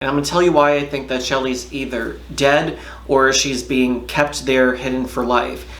And I'm going to tell you why I think that Shelly's either dead or she's being kept there hidden for life.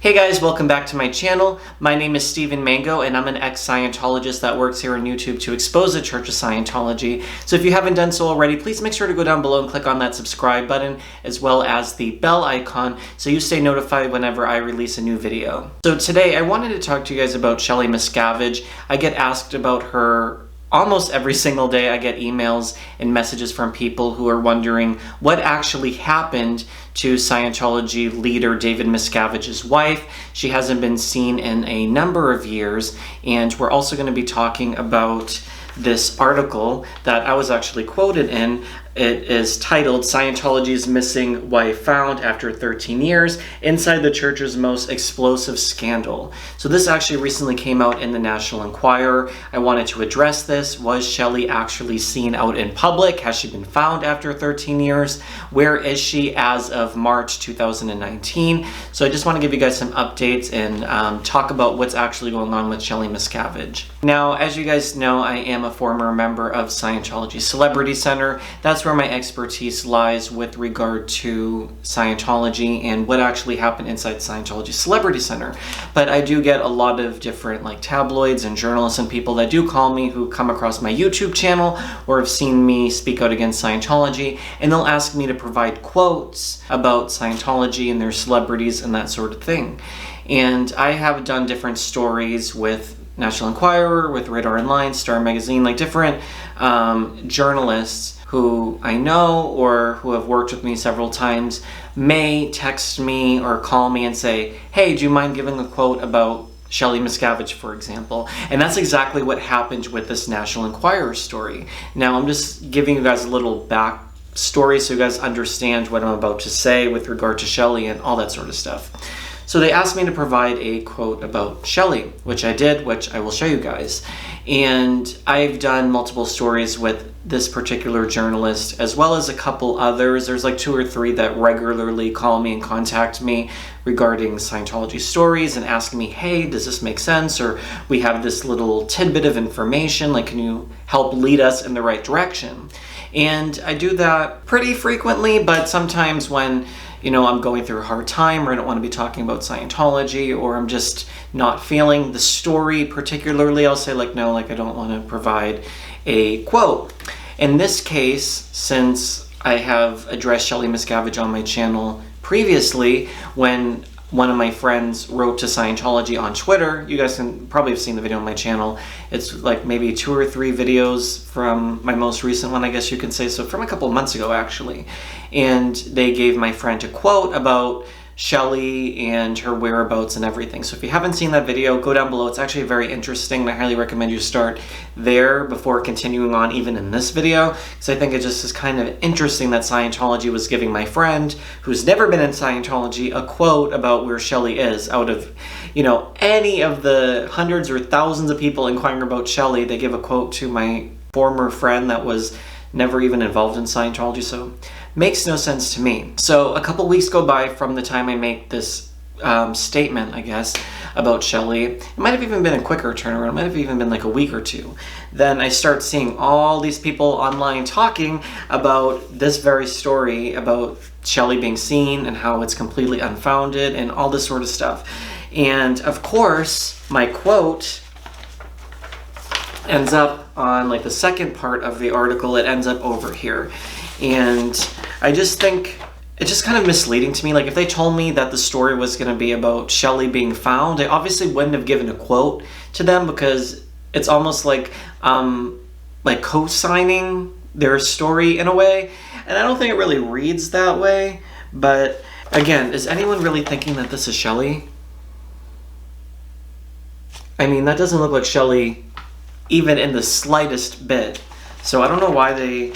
Hey guys, welcome back to my channel. My name is Steven Mango and I'm an ex-Scientologist that works here on YouTube to expose the Church of Scientology. So if you haven't done so already, please make sure to go down below and click on that subscribe button as well as the bell icon so you stay notified whenever I release a new video. So today I wanted to talk to you guys about Shelly Miscavige. I get asked about her almost every single day. I get emails and messages from people who are wondering what actually happened to Scientology leader David Miscavige's wife. She hasn't been seen in a number of years, and we're also going to be talking about this article that I was actually quoted in. It is titled "Scientology's Missing Wife Found After 13 Years Inside the Church's Most Explosive Scandal." So this actually recently came out in the National Enquirer. I wanted to address this. Was Shelly actually seen out in public? Has she been found after 13 years? Where is she as of March 2019? So I just want to give you guys some updates and talk about what's actually going on with Shelly Miscavige. Now, as you guys know, I am a former member of Scientology Celebrity Center. That's where my expertise lies with regard to Scientology and what actually happened inside Scientology Celebrity Center. But I do get a lot of different tabloids and journalists and people that do call me who come across my YouTube channel or have seen me speak out against Scientology, and they'll ask me to provide quotes about Scientology and their celebrities and that sort of thing. And I have done different stories with National Enquirer, with Radar Online, Star Magazine, different journalists who I know or who have worked with me several times may text me or call me and say, "Hey, do you mind giving a quote about Shelly Miscavige," for example? And that's exactly what happened with this National Enquirer story. Now, I'm just giving you guys a little backstory so you guys understand what I'm about to say with regard to Shelly and all that sort of stuff. So they asked me to provide a quote about Shelly, which I did, which I will show you guys. And I've done multiple stories with this particular journalist, as well as a couple others. There's 2 or 3 that regularly call me and contact me regarding Scientology stories and asking me, "Hey, does this make sense?" Or, "We have this little tidbit of information, can you help lead us in the right direction?" And I do that pretty frequently, but sometimes when I'm going through a hard time or I don't want to be talking about Scientology or I'm just not feeling the story particularly, I'll say no, I don't want to provide a quote. In this case, since I have addressed Shelly Miscavige on my channel previously, when one of my friends wrote to Scientology on Twitter, you guys can probably have seen the video on my channel. It's maybe 2 or 3 videos from my most recent one, I guess you can say, so from a couple months ago actually. And they gave my friend a quote about Shelly and her whereabouts and everything. So if you haven't seen that video, go down below. It's actually very interesting, and I highly recommend you start there before continuing on even in this video, because I think it just is kind of interesting that Scientology was giving my friend, who's never been in Scientology, a quote about where Shelly is. Out of, any of the hundreds or thousands of people inquiring about Shelly, they give a quote to my former friend that was never even involved in Scientology, so makes no sense to me. So a couple weeks go by from the time I make this statement, I guess, about Shelly. It might have even been a quicker turnaround. It might have even been a week or 2. Then I start seeing all these people online talking about this very story about Shelly being seen and how it's completely unfounded and all this sort of stuff. And of course, my quote ends up on the second part of the article. It ends up over here. And I just think it's just kind of misleading to me. If they told me that the story was going to be about Shelly being found, I obviously wouldn't have given a quote to them, because it's almost like co-signing their story in a way. And I don't think it really reads that way. But again, is anyone really thinking that this is Shelly? I mean, that doesn't look like Shelly even in the slightest bit. So I don't know why they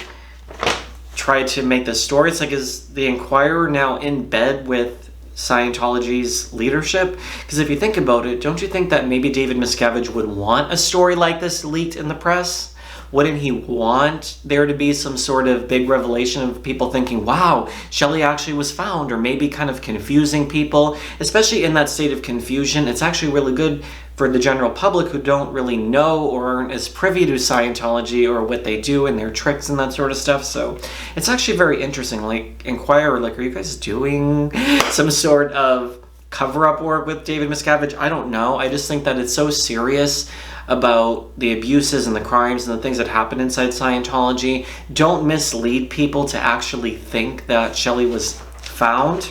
tried to make this story. It's is the Enquirer now in bed with Scientology's leadership? Because if you think about it, don't you think that maybe David Miscavige would want a story like this leaked in the press? wouldn't he want there to be some sort of big revelation of people thinking, wow, Shelly actually was found, or maybe kind of confusing people, especially in that state of confusion. It's actually really good for the general public who don't really know or aren't as privy to Scientology or what they do and their tricks and that sort of stuff. So it's actually very interesting. Like, inquire, like, are you guys doing some sort of cover-up work with David Miscavige? I don't know. I just think that it's so serious about the abuses and the crimes and the things that happen inside Scientology. Don't mislead people to actually think that Shelly was found.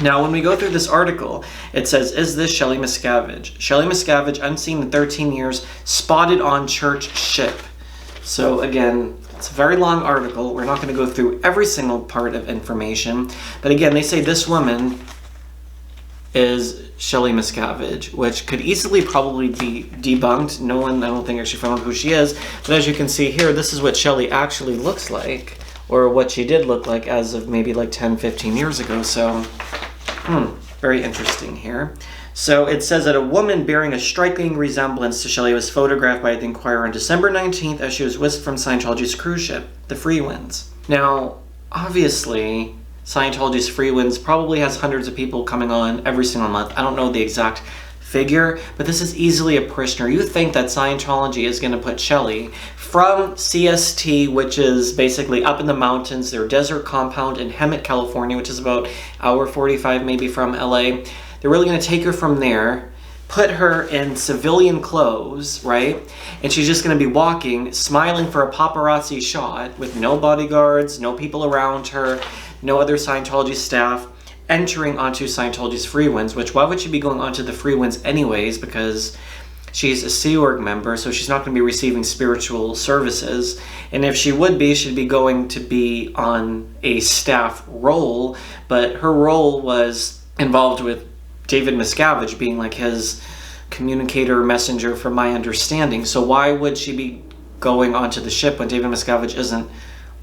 Now, when we go through this article, it says, is this Shelly Miscavige? Shelly Miscavige, unseen in 13 years, spotted on church ship. So again, it's a very long article. We're not going to go through every single part of information. But again, they say this woman is Shelly Miscavige, which could easily probably be debunked. No one, I don't think, actually found who she is. But as you can see here, this is what Shelly actually looks like, or what she did look like as of maybe like 10, 15 years ago. So, very interesting here. So it says that a woman bearing a striking resemblance to Shelly was photographed by the Inquirer on December 19th as she was whisked from Scientology's cruise ship, the Freewinds. Now, obviously, Scientology's Freewinds probably has hundreds of people coming on every single month. I don't know the exact figure, but this is easily a parishioner. You think that Scientology is going to put Shelly from CST, which is basically up in the mountains, their desert compound in Hemet, California, which is about an hour 45 maybe from LA. They're really going to take her from there, put her in civilian clothes, right? And she's just going to be walking, smiling for a paparazzi shot with no bodyguards, no people around her, no other Scientology staff, entering onto Scientology's Freewinds, which why would she be going onto the Freewinds anyways? Because she's a Sea Org member, so she's not going to be receiving spiritual services. And if she would be, she'd be going to be on a staff role, but her role was involved with David Miscavige being like his communicator, messenger, from my understanding. So why would she be going onto the ship when David Miscavige isn't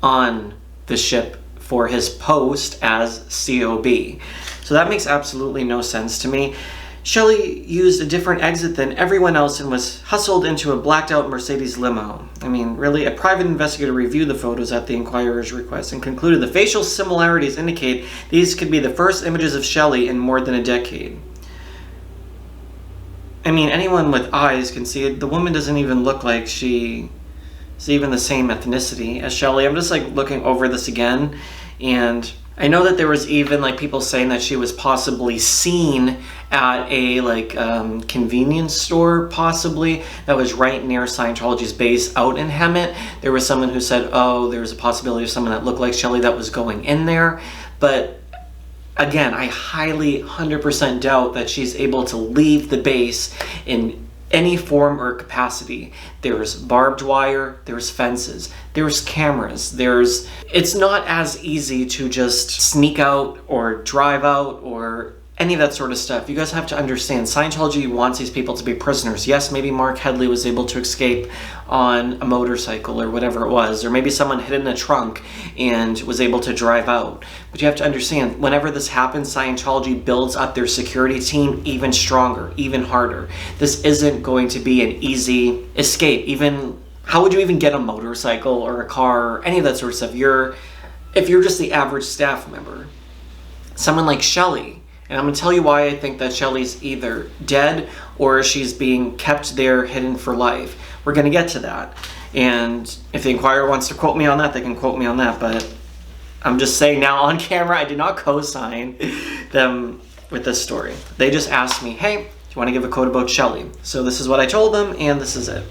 on the ship for his post as COB? So that makes absolutely no sense to me. Shelly used a different exit than everyone else and was hustled into a blacked out Mercedes limo. I mean, really, a private investigator reviewed the photos at the Inquirer's request and concluded the facial similarities indicate these could be the first images of Shelly in more than a decade. I mean, anyone with eyes can see it. The woman doesn't even look like she is even the same ethnicity as Shelly. I'm just like looking over this again, and I know that there was even like people saying that she was possibly seen at a convenience store, possibly, that was right near Scientology's base out in Hemet. There was someone who said, oh, there was a possibility of someone that looked like Shelly that was going in there. But again, I highly 100% doubt that she's able to leave the base in any form or capacity. There's barbed wire, there's fences, there's cameras, it's not as easy to just sneak out or drive out or any of that sort of stuff. You guys have to understand, Scientology wants these people to be prisoners. Yes, maybe Mark Headley was able to escape on a motorcycle or whatever it was, or maybe someone hid in a trunk and was able to drive out. But you have to understand, whenever this happens, Scientology builds up their security team even stronger, even harder. This isn't going to be an easy escape. Even, how would you even get a motorcycle or a car or any of that sort of stuff? If you're just the average staff member. Someone like Shelly, and I'm going to tell you why I think that Shelly's either dead or she's being kept there hidden for life. We're going to get to that. And if the Inquirer wants to quote me on that, they can quote me on that. But I'm just saying now on camera, I did not co-sign them with this story. They just asked me, hey, do you want to give a quote about Shelly? So this is what I told them, and this is it.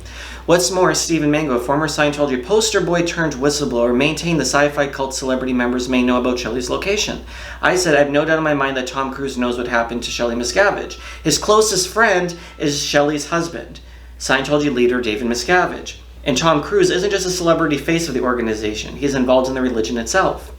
What's more, Stephen Mango, a former Scientology poster boy turned whistleblower, maintained the sci-fi cult celebrity members may know about Shelly's location. I said I have no doubt in my mind that Tom Cruise knows what happened to Shelly Miscavige. His closest friend is Shelly's husband, Scientology leader David Miscavige. And Tom Cruise isn't just a celebrity face of the organization, he's involved in the religion itself.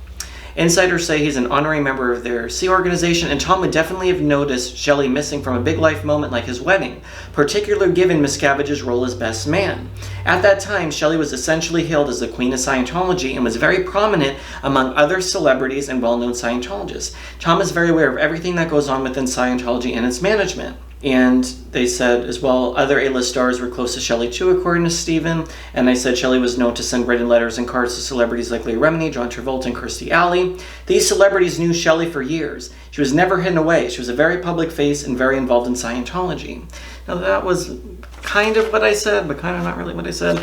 Insiders say he's an honorary member of their Sea organization, and Tom would definitely have noticed Shelly missing from a big life moment like his wedding, particularly given Miscavige's role as best man. At that time, Shelly was essentially hailed as the queen of Scientology and was very prominent among other celebrities and well-known Scientologists. Tom is very aware of everything that goes on within Scientology and its management. And they said as well, other A-list stars were close to Shelly too, according to Steven. And they said Shelly was known to send written letters and cards to celebrities like Leah Remini, John Travolta, and Kirstie Alley. These celebrities knew Shelly for years. She was never hidden away. She was a very public face and very involved in Scientology. Now that was kind of what I said, but kind of not really what I said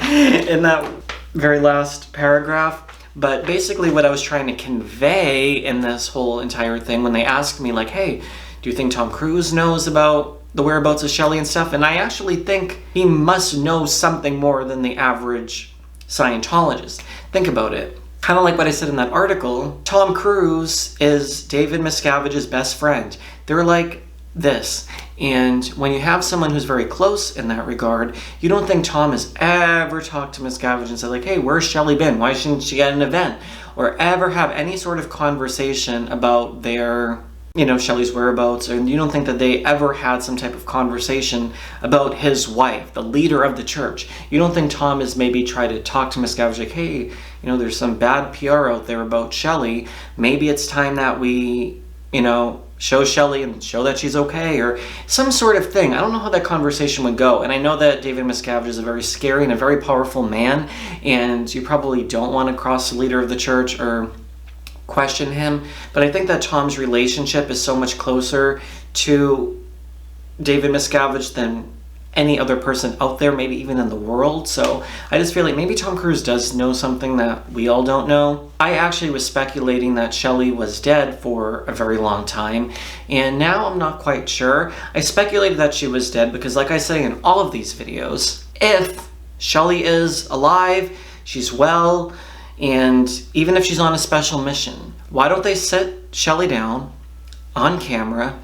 in that very last paragraph. But basically what I was trying to convey in this whole entire thing, when they asked me like, hey, do you think Tom Cruise knows about the whereabouts of Shelly and stuff? And I actually think he must know something more than the average Scientologist. Think about it. Kind of like what I said in that article, Tom Cruise is David Miscavige's best friend. They're like this. And when you have someone who's very close in that regard, you don't think Tom has ever talked to Miscavige and said like, hey, where's Shelly been? Why shouldn't she get an event? Or ever have any sort of conversation about their, Shelly's whereabouts, and you don't think that they ever had some type of conversation about his wife, the leader of the church. You don't think Tom has maybe tried to talk to Miscavige like, hey, there's some bad PR out there about Shelly. Maybe it's time that we, show Shelly and show that she's okay, or some sort of thing. I don't know how that conversation would go. And I know that David Miscavige is a very scary and a very powerful man, and you probably don't want to cross the leader of the church or question him, but I think that Tom's relationship is so much closer to David Miscavige than any other person out there, maybe even in the world. So I just feel like maybe Tom Cruise does know something that we all don't know. I actually was speculating that Shelly was dead for a very long time, and now I'm not quite sure. I speculated that she was dead because, like I say in all of these videos, if Shelly is alive, she's well, and even if she's on a special mission, why don't they sit Shelly down on camera,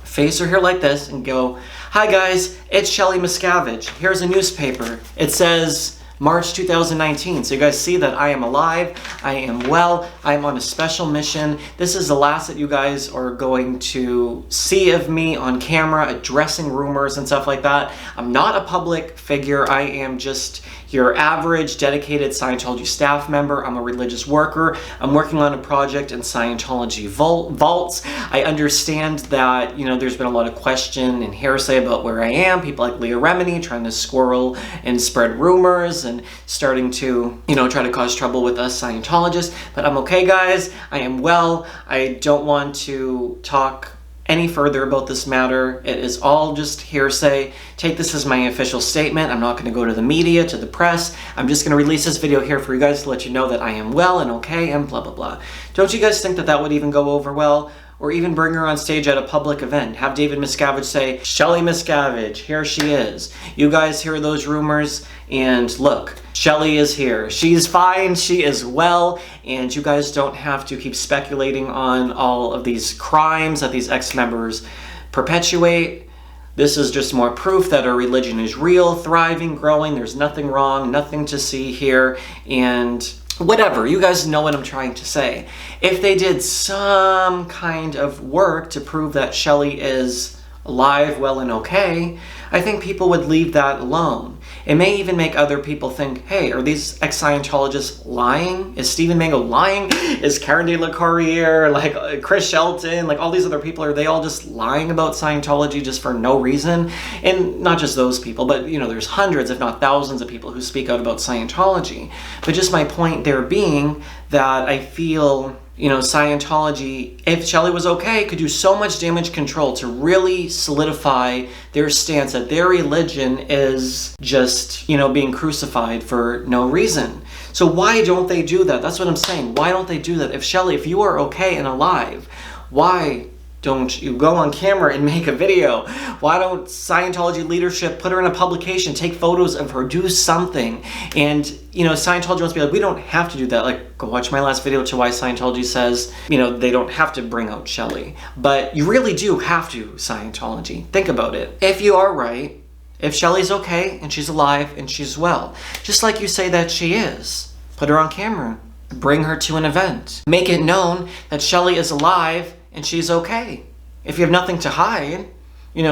face her here like this, and go, hi guys, it's Shelly Miscavige. Here's a newspaper. It says March 2019. So you guys see that I am alive, I am well, I am on a special mission. This is the last that you guys are going to see of me on camera addressing rumors and stuff like that. I'm not a public figure. I am just your average dedicated Scientology staff member. I'm a religious worker. I'm working on a project in Scientology vaults. I understand that, there's been a lot of question and hearsay about where I am. People like Leah Remini trying to squirrel and spread rumors and starting to, try to cause trouble with us Scientologists. But I'm okay, guys. I am well. I don't want to talk any further about this matter. It is all just hearsay. Take this as my official statement. I'm not going to go to the media, to the press. I'm just going to release this video here for you guys to let you know that I am well and okay and blah, blah, blah. Don't you guys think that that would even go over well? Or even bring her on stage at a public event. Have David Miscavige say, Shelly Miscavige, here she is. You guys hear those rumors, and look, Shelly is here. She's fine, she is well, and you guys don't have to keep speculating on all of these crimes that these ex-members perpetuate. This is just more proof that our religion is real, thriving, growing. There's nothing wrong, nothing to see here, and whatever, you guys know what I'm trying to say. If they did some kind of work to prove that Shelly is alive, well, and okay, I think people would leave that alone. It may even make other people think, hey, are these ex-Scientologists lying? Is Steven Mango lying? Is Karen De La Carriere, like Chris Shelton, like all these other people, are they all just lying about Scientology just for no reason? And not just those people, but there's hundreds, if not thousands of people who speak out about Scientology. But just my point there being that I feel Scientology, if Shelly was okay, could do so much damage control to really solidify their stance that their religion is just, being crucified for no reason. So why don't they do that? That's what I'm saying. Why don't they do that? If Shelly, if you are okay and alive, why don't you go on camera and make a video? Why don't Scientology leadership put her in a publication, take photos of her, do something? And, Scientology wants to be like, we don't have to do that. Like, go watch my last video to why Scientology says, they don't have to bring out Shelly. But you really do have to, Scientology. Think about it. If you are right, if Shelly's okay and she's alive and she's well, just like you say that she is, put her on camera, bring her to an event, make it known that Shelly is alive and she's okay. If you have nothing to hide,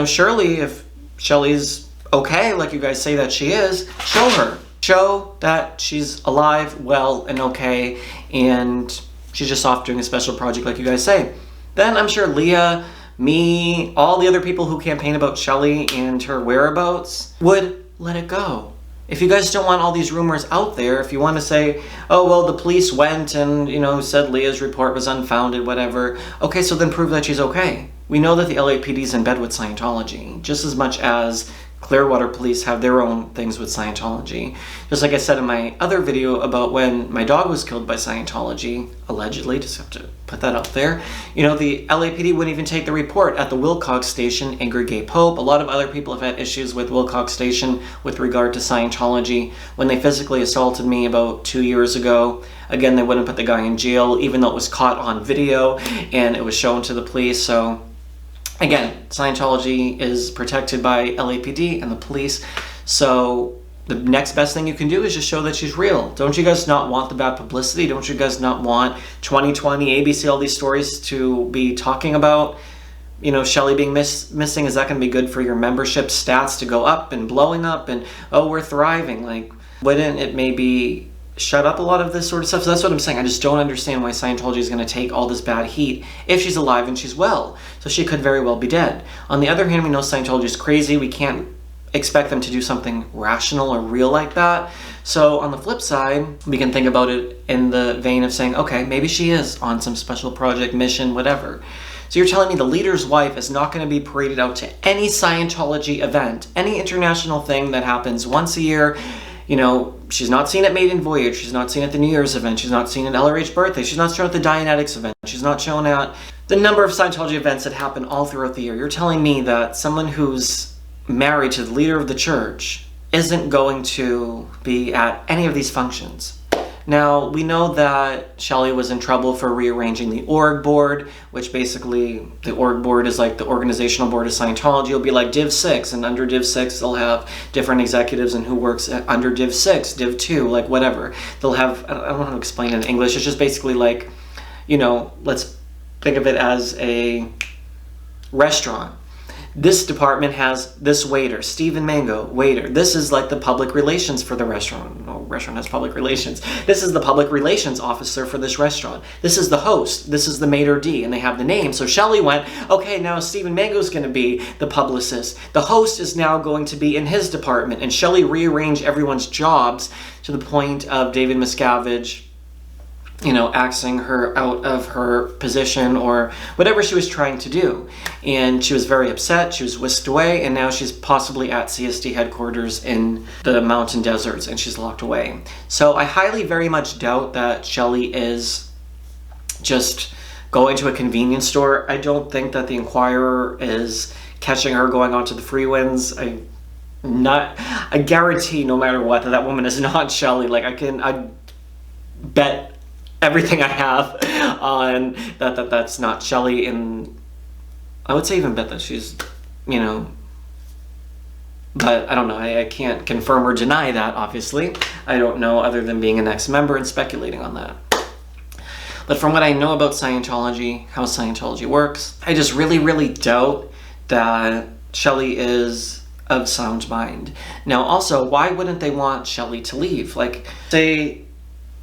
surely if Shelly's okay, like you guys say that she is, show her. Show that she's alive, well, and okay, and she's just off doing a special project like you guys say. Then I'm sure Leah me, all the other people who campaign about Shelly and her whereabouts would let it go. If you guys don't want all these rumors out there, if you want to say, oh, well, the police went and, said Leah's report was unfounded, whatever, okay, so then prove that she's okay. We know that the LAPD's in bed with Scientology, just as much as Clearwater Police have their own things with Scientology. Just like I said in my other video about when my dog was killed by Scientology, allegedly, just have to put that out there. The LAPD wouldn't even take the report at the Wilcox Station, Angry Gay Pope. A lot of other people have had issues with Wilcox Station with regard to Scientology. When they physically assaulted me about 2 years ago, again, they wouldn't put the guy in jail, even though it was caught on video and it was shown to the police. So again, Scientology is protected by LAPD and the police, so the next best thing you can do is just show that she's real. Don't you guys not want the bad publicity? Don't you guys not want 2020, ABC, all these stories to be talking about, Shelly being missing? Is that going to be good for your membership stats to go up and blowing up and, oh, we're thriving? Like, wouldn't it maybe shut up a lot of this sort of stuff? So that's what I'm saying. I just don't understand why Scientology is going to take all this bad heat if she's alive and she's well. So she could very well be dead. On the other hand, we know Scientology is crazy. We can't expect them to do something rational or real like that. So on the flip side, we can think about it in the vein of saying, okay, maybe she is on some special project, mission, whatever. So you're telling me the leader's wife is not going to be paraded out to any Scientology event, any international thing that happens once a year? She's not seen at Maiden Voyage, she's not seen at the New Year's event, she's not seen at LRH birthday, she's not shown at the Dianetics event, she's not shown at the number of Scientology events that happen all throughout the year. You're telling me that someone who's married to the leader of the church isn't going to be at any of these functions. Now, we know that Shelly was in trouble for rearranging the org board, which basically, the org board is like the organizational board of Scientology. It'll be like Div 6, and under Div 6, they'll have different executives and who works under Div 6, Div 2, like whatever. They'll have, I don't know how to explain it in English, it's just basically like, let's think of it as a restaurant. This department has this waiter, Steven Mango, waiter. This is like the public relations for the restaurant. No, restaurant has public relations. This is the public relations officer for this restaurant. This is the host. This is the maitre d', and they have the name. So Shelly went, okay, now Steven Mango's going to be the publicist. The host is now going to be in his department, and Shelly rearranged everyone's jobs to the point of David Miscavige, axing her out of her position or whatever she was trying to do. And she was very upset, she was whisked away, and now she's possibly at CSD headquarters in the mountain deserts, and she's locked away. So I highly very much doubt that Shelly is just going to a convenience store. I don't think that the Inquirer is catching her going onto the Freewinds. I guarantee no matter what that woman is not Shelly. Like I bet everything I have on that's not Shelly, and I would say even bet that she's, but I don't know. I can't confirm or deny that, obviously. I don't know other than being an ex-member and speculating on that. But from what I know about Scientology, how Scientology works, I just really, really doubt that Shelly is of sound mind. Now also, why wouldn't they want Shelly to leave? Like, say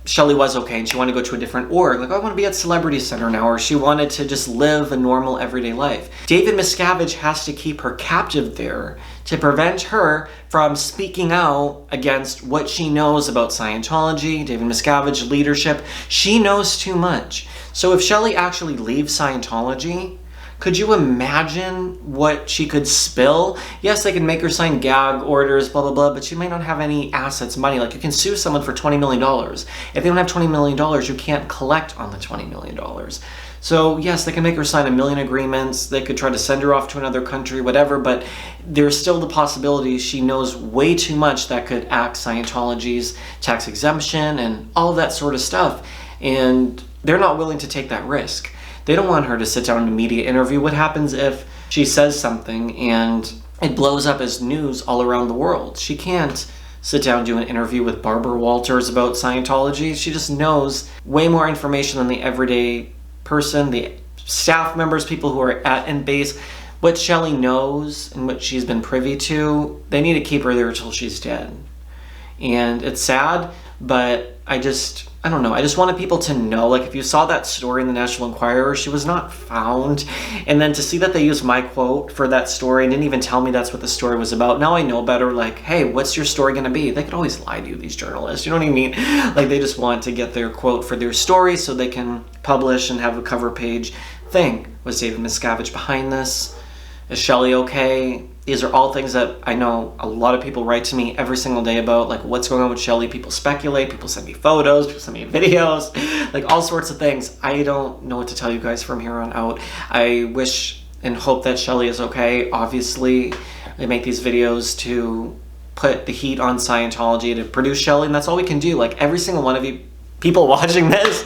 Shelly was okay and she wanted to go to a different org, like, I want to be at Celebrity Center now, or she wanted to just live a normal everyday life. David Miscavige has to keep her captive there to prevent her from speaking out against what she knows about Scientology, David Miscavige, leadership. She knows too much. So if Shelly actually leaves Scientology, could you imagine what she could spill? Yes, they can make her sign gag orders, blah, blah, blah, but she might not have any assets, money. Like, you can sue someone for $20 million. If they don't have $20 million, you can't collect on the $20 million. So yes, they can make her sign 1 million agreements. They could try to send her off to another country, whatever, but there's still the possibility she knows way too much that could act Scientology's tax exemption and all of that sort of stuff. And they're not willing to take that risk. They don't want her to sit down in a media interview. What happens if she says something and it blows up as news all around the world? She can't sit down and do an interview with Barbara Walters about Scientology. She just knows way more information than the everyday person, the staff members, people who are at and base. What Shelly knows and what she's been privy to, they need to keep her there until she's dead. And it's sad, but I don't know. I just wanted people to know, like, if you saw that story in the National Enquirer, she was not found. And then to see that they used my quote for that story and didn't even tell me that's what the story was about. Now I know better, like, hey, what's your story going to be? They could always lie to you, these journalists. You know what I mean? Like, they just want to get their quote for their story so they can publish and have a cover page thing. Was David Miscavige behind this? Is Shelly okay? These are all things that I know a lot of people write to me every single day about, like, what's going on with Shelly. People speculate, people send me photos, people send me videos, like all sorts of things. I don't know what to tell you guys from here on out. I wish and hope that Shelly is okay. Obviously, I make these videos to put the heat on Scientology, to produce Shelly, and that's all we can do. Like, every single one of you people watching this,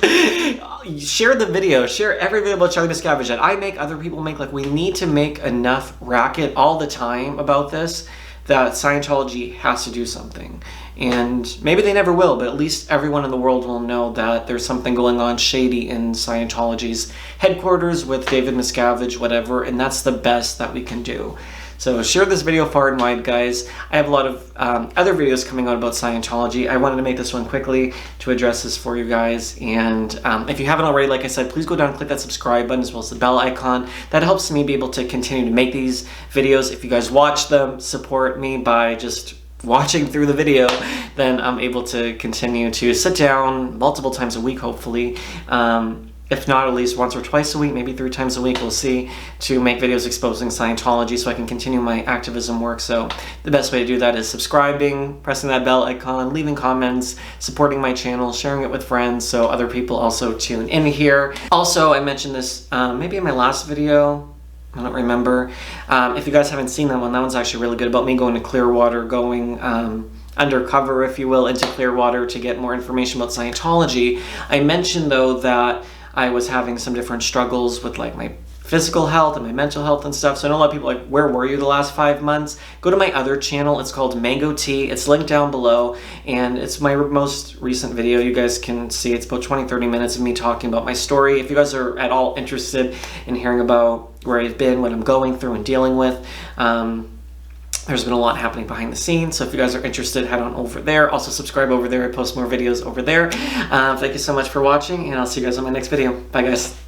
share the video, share every video about Shelly Miscavige that I make, other people make. Like, we need to make enough racket all the time about this that Scientology has to do something. And maybe they never will, but at least everyone in the world will know that there's something going on shady in Scientology's headquarters with David Miscavige, whatever, and that's the best that we can do. So share this video far and wide, guys. I have a lot of other videos coming out about Scientology. I wanted to make this one quickly to address this for you guys. And if you haven't already, like I said, please go down and click that subscribe button as well as the bell icon. That helps me be able to continue to make these videos. If you guys watch them, support me by just watching through the video, then I'm able to continue to sit down multiple times a week, hopefully. If not, at least once or twice a week, maybe 3 times a week, we'll see, to make videos exposing Scientology so I can continue my activism work. So the best way to do that is subscribing, pressing that bell icon, leaving comments, supporting my channel, sharing it with friends so other people also tune in here. Also, I mentioned this maybe in my last video, I don't remember. If you guys haven't seen that one's actually really good, about me going to Clearwater, going undercover, if you will, into Clearwater to get more information about Scientology. I mentioned, though, that I was having some different struggles with, like, my physical health and my mental health and stuff. So I know a lot of people are like, where were you the last 5 months? Go to my other channel. It's called Mango Tea. It's linked down below, and it's my most recent video. You guys can see it's about 20-30 minutes of me talking about my story. If you guys are at all interested in hearing about where I've been, what I'm going through and dealing with, there's been a lot happening behind the scenes, so if you guys are interested, head on over there. Also subscribe over there. I post more videos over there. Thank you so much for watching, and I'll see you guys on my next video. Bye, guys.